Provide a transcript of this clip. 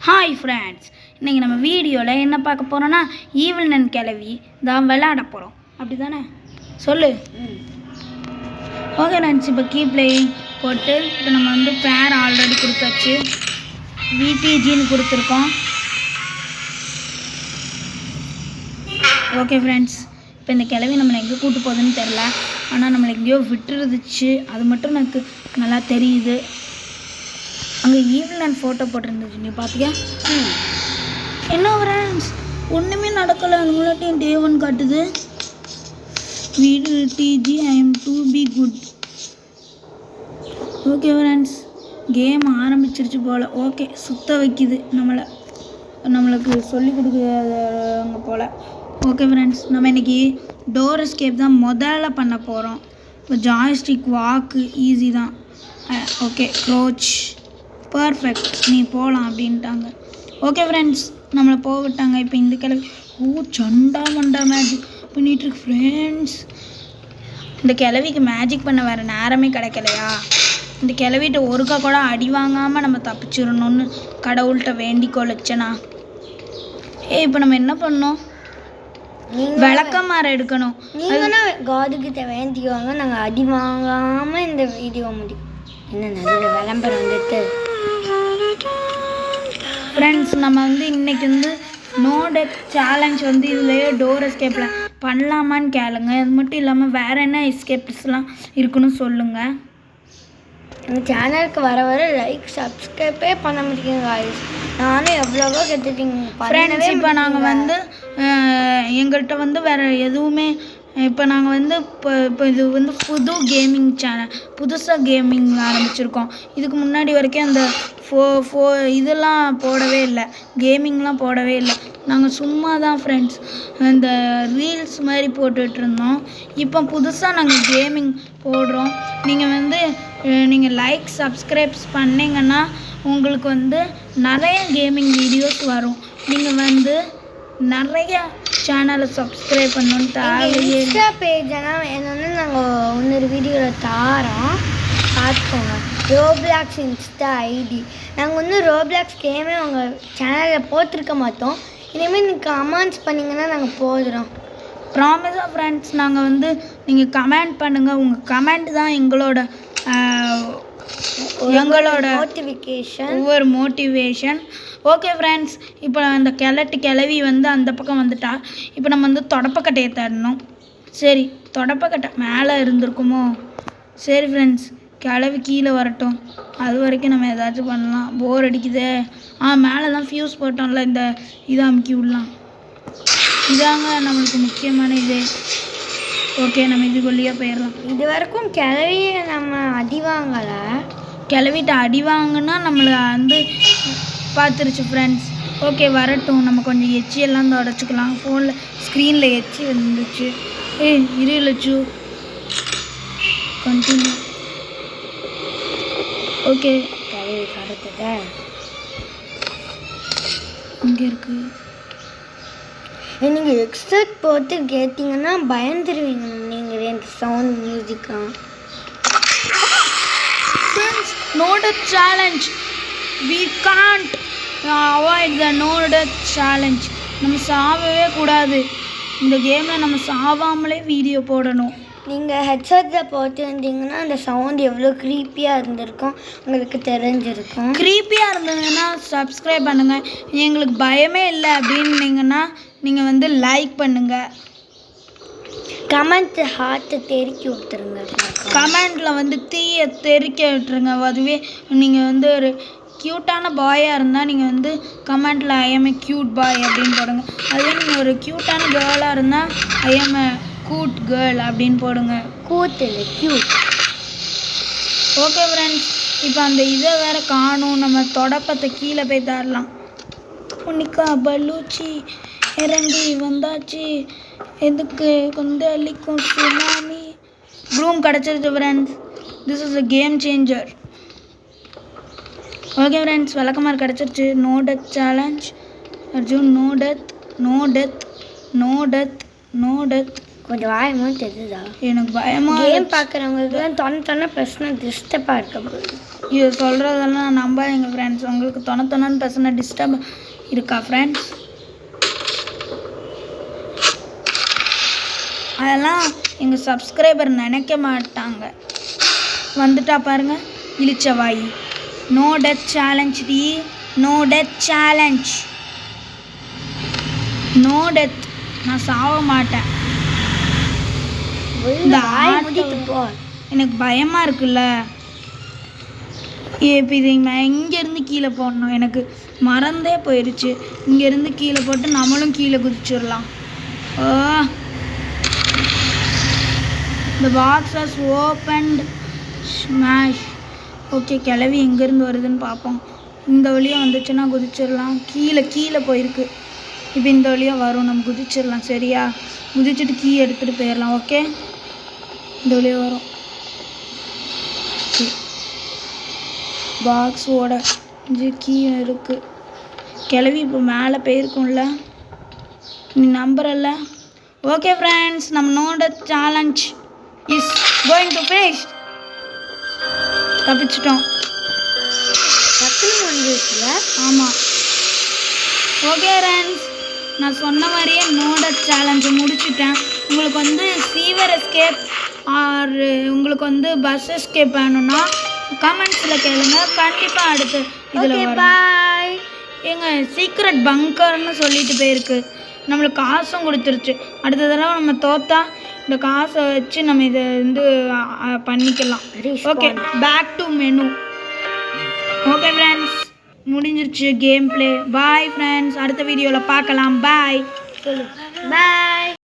Hi friends, இன்றைக்கி நம்ம வீடியோவில் என்ன பார்க்க போகிறோன்னா ஈவில் அண்ட் கிளவி தான் விளையாட போகிறோம். அப்படி தானே சொல்லு. ஓகே ஃப்ரெண்ட்ஸ், இப்போ கீ பிளேயிங் போட்டு இப்போ நம்ம வந்து பேர் ஆல்ரெடி கொடுத்தாச்சு. விடிஜின்னு கொடுத்துருக்கோம். ஓகே ஃப்ரெண்ட்ஸ், இப்போ இந்த கிளவி நம்மளை எங்கே கூட்டு போகுதுன்னு தெரில. ஆனால் நம்மளை எங்கேயோ விட்டுருந்துச்சு, அது மட்டும் எனக்கு நல்லா தெரியுது. அங்கே ஈவில் ஃபோட்டோ போட்டிருந்துச்சு, நீ பார்த்தியா? என்ன ஃப்ரெண்ட்ஸ், ஒன்றுமே நடக்கலை. அதுங்களாட்டையும் டே 1 காட்டுது. வீடு டிஜி I am to be good. Okay friends, game ஆரம்பிச்சிருச்சு போல். ஓகே, சுத்த வைக்குது நம்மளுக்கு சொல்லி கொடுக்குறாங்க போல். ஓகே ஃப்ரெண்ட்ஸ், நம்ம இன்றைக்கி டோர் எஸ்கேப் தான் முதல்ல பண்ண போகிறோம். இப்போ ஜாய்ஸ்டிக் வாக்கு ஈஸி தான். ஓகே, க்ரோச் பர்ஃபெக்ட், நீ போகலாம் அப்படின்ட்டாங்க. ஓகே ஃப்ரெண்ட்ஸ், நம்மளை போவிட்டாங்க. இப்போ இந்த கிளவி சண்டா மண்டா மேஜிக் பண்ணிகிட்ருக்கு ஃப்ரெண்ட்ஸ். இந்த கிளவிக்கு மேஜிக் பண்ண வேறு நேரமே கிடைக்கலையா? இந்த கிளவிட்ட ஒருக்கா கூட அடி வாங்காமல் நம்ம தப்பிச்சிடணும்னு கடவுள்கிட்ட வேண்டிக்கோள் வச்சனா. இப்போ நம்ம என்ன பண்ணோம்? விளக்கமாறு எடுக்கணும். நீங்களும் காதுகிட்ட வேண்டிக்குவாங்க, நாங்கள் அடி வாங்காமல் இந்த வீடியோ முடியும். என்ன நல்ல விளம்பரம் வந்துட்டு ஃப்ரெண்ட்ஸ், நம்ம வந்து இன்றைக்கி வந்து நோ டெத் சேலஞ்ச் வந்து இதுலேயே டோர் எஸ்கேப்பில் பண்ணலாமான்னு கேளுங்க. அது மட்டும் இல்லாமல் வேறு என்ன எஸ்கேப்ஸ்லாம் இருக்குன்னு சொல்லுங்கள். எங்கள் சேனலுக்கு வர லைக் சப்ஸ்கிரைபே பண்ண முடியுங்க. நானும் எவ்வளவோ கற்றுட்டீங்க ஃப்ரெண்ட்ஸ். இப்போ நாங்கள் வந்து எங்கள்கிட்ட வந்து வேறு எதுவுமே இப்போ நாங்கள் வந்து இப்போ இது வந்து புது கேமிங் சேனல், புதுசாக கேமிங் ஆரம்பிச்சிருக்கோம். இதுக்கு முன்னாடி வரைக்கும் அந்த இதெல்லாம் போடவே இல்லை, கேமிங்லாம் போடவே இல்லை. நாங்கள் சும்மா தான் ஃப்ரெண்ட்ஸ் இந்த ரீல்ஸ் மாதிரி போட்டுட்ருந்தோம். இப்போ புதுசாக நாங்கள் கேமிங் போடுறோம். நீங்கள் லைக் சப்ஸ்கிரைப்ஸ் பண்ணிங்கன்னா உங்களுக்கு வந்து நிறைய கேமிங் வீடியோஸ் வரும். நீங்கள் வந்து நிறைய சேனலை சப்ஸ்கிரைப் பண்ணணுன்னு தேவையே. இன்ஸ்டா பேஜெல்லாம் வேணும்னு நாங்கள் இன்னொரு வீடியோவில் தாரோம், பார்த்துக்கோங்க. Roblox Insta ID. நாங்கள் வந்து ரோப்ளாக்ஸ் கேமே உங்கள் சேனலில் போட்டிருக்க மாட்டோம். இனிமேல் நீங்கள் கமெண்ட்ஸ் பண்ணிங்கன்னா நாங்கள் போடுறோம். ப்ராமிஸாக ஃப்ரெண்ட்ஸ், நாங்கள் வந்து நீங்கள் கமெண்ட் பண்ணுங்கள். உங்கள் கமெண்ட் தான் எங்களோட மோட்டிவேஷன். ஓகே ஃப்ரெண்ட்ஸ், இப்போ அந்த கிளவி வந்து அந்த பக்கம் வந்துட்டா. இப்போ நம்ம வந்து தொடப்பக்கட்டையை தேடணும். சரி, தொடப்பக்கட்டை மேலே இருந்திருக்குமோ? சரி ஃப்ரெண்ட்ஸ், கிளவி கீழே வரட்டும், அது வரைக்கும் நம்ம ஏதாச்சும் பண்ணலாம். போர் அடிக்குதே. மேலே தான் ஃபியூஸ் போட்டோம்ல, இந்த இதை அமுக்கி விடலாம். இதாங்க நம்மளுக்கு முக்கியமான இதே. ஓகே, நம்ம இதுக்குள்ளேயே போயிடலாம். இது வரைக்கும் கிளவியை நம்ம அடி வாங்கலை. கிளவிட்ட அடி வாங்கினா நம்மளை வந்து பார்த்துருச்சு ஃப்ரெண்ட்ஸ். ஓகே, வரட்டும். நம்ம கொஞ்சம் எச்சியெல்லாம் தொடச்சிக்கலாம். ஃபோனில் ஸ்க்ரீனில் எச்சி வந்துச்சு. இரு லட்சு, கண்டினியூ. ஓகே, கிளவி கடத்துட்ட இங்கே இருக்குது. நீங்கள் எக்ஸ்ட்ரட் போட்டு கேட்டிங்கன்னா பயந்துருவீங்க. நீங்கள் இந்த சவுண்ட் மியூசிக்காக friends, no death challenge. we can't avoid the no death challenge. நம்ம சாவவே கூடாது. இந்த கேமில் நம்ம சாவாமலே வீடியோ போடணும். நீங்கள் ஹெட்செட்டில் போட்டு வந்தீங்கன்னா அந்த சவுண்ட் எவ்வளோ க்ரீப்பியாக இருந்திருக்கும் உங்களுக்கு தெரிஞ்சிருக்கும். க்ரீப்பியாக இருந்ததுன்னா சப்ஸ்கிரைப் பண்ணுங்கள். எங்களுக்கு பயமே இல்லை அப்படின்னீங்கன்னா நீங்கள் வந்து லைக் பண்ணுங்கள். கமெண்ட் ஹார்ட்டை தெறிக்கி விட்டுருங்க. கமெண்டில் வந்து தீயை தெறிக்க விட்டுருங்க. அதுவே நீங்கள் வந்து ஒரு க்யூட்டான பாயாக இருந்தால் நீங்கள் வந்து கமெண்டில் ஐ எம் ஏ க்யூட் பாய் அப்படின்னு போடுங்க. அதுவே நீங்கள் ஒரு க்யூட்டான கேர்ளாக இருந்தால் I M A Koot girl அப்படின்னு போடுங்க. கூட் இல்லை, க்யூட். ஓகே ஃப்ரெண்ட்ஸ், இப்போ அந்த இதை வேறு காணும். நம்ம தொடப்பத்தை கீழே போய் தரலாம். உன்னிக்கா பலூச்சி இறங்கி வந்தாச்சு. எதுக்கு கொஞ்சம் அள்ளிக்கும் சுனாமி. ப்ரூம் கிடச்சிருச்சு friends. This is a game changer. Okay friends, விளக்கமாறு கிடச்சிருச்சு. No death challenge. Arjun no death, no death, no death, no death. கொஞ்சம் வாயமும் தெரியுதா? எனக்கு பயமாக கேம் பார்க்குறவங்களுக்குலாம் தொண்ண பிரச்சனை டிஸ்டர்பாக இருக்க போகுது. இது சொல்கிறதெல்லாம் நம்பாதீங்க ஃப்ரெண்ட்ஸ். உங்களுக்கு தொண்ணூத்தொன்னு பிரச்சனை டிஸ்டர்ப் இருக்கா ஃப்ரெண்ட்ஸ்? அதெல்லாம் எங்கள் சப்ஸ்கிரைபர் நினைக்க மாட்டாங்க. வந்துட்டா பாருங்க இழிச்சவாயி. நோ டெத் சேலஞ்ச் டி, no death challenge, no death. நான் சாக மாட்டேன். இந்த போ. எனக்கு பயமாக இருக்குல்ல. இப்போ இது இங்கேருந்து கீழே போடணும். எனக்கு மறந்தே போயிடுச்சு. இங்கேருந்து கீழே போட்டு நம்மளும் கீழே குதிச்சிடலாம். The box has opened. Smash. Okay, கிளவி எங்கேருந்து வருதுன்னு பார்ப்போம். இந்த வழியாக வந்துச்சுன்னா குதிச்சிடலாம். கீழே போயிருக்கு. இப்போ இந்த வழியாக வரும், நம்ம குதிச்சிடலாம். சரியா? குதிச்சுட்டு கீ எடுத்துகிட்டு போயிடலாம். ஓகே, இந்த வழியாக வரும். ஓகே, பாக்ஸோட இது கீ இருக்குது. கிளவி இப்போ மேலே போயிருக்கும்ல, நீ நம்புறல்ல? ஓகே ஃப்ரெண்ட்ஸ், நம்ம no death challenge is going to finish. தப்பிச்சிட்டோம். ஆமாம். ஓகே ஃப்ரெண்ட்ஸ், நான் சொன்ன மாதிரியே நோட சேலஞ்சை முடிச்சுட்டேன். உங்களுக்கு வந்து சீவர் எஸ்கேப் ஆர் உங்களுக்கு வந்து பஸ் எஸ்கேப் வேணும்னா கமெண்ட்ஸில் கேளுங்க. கண்டிப்பாக அடுத்து இதில் பாய். எங்கள் சீக்ரெட் பங்கர்னு சொல்லிட்டு போயிருக்கு. நம்மளுக்கு காசும் கொடுத்துருச்சு. அடுத்த தடவை நம்ம தோத்தா இந்த காசை வச்சு நம்ம இதை வந்து பண்ணிக்கலாம். Okay, back to menu. Okay friends, முடிஞ்சிருச்சு கேம் பிளே. பாய் ஃப்ரெண்ட்ஸ், அடுத்த வீடியோவில் பார்க்கலாம். பாய். பாய்.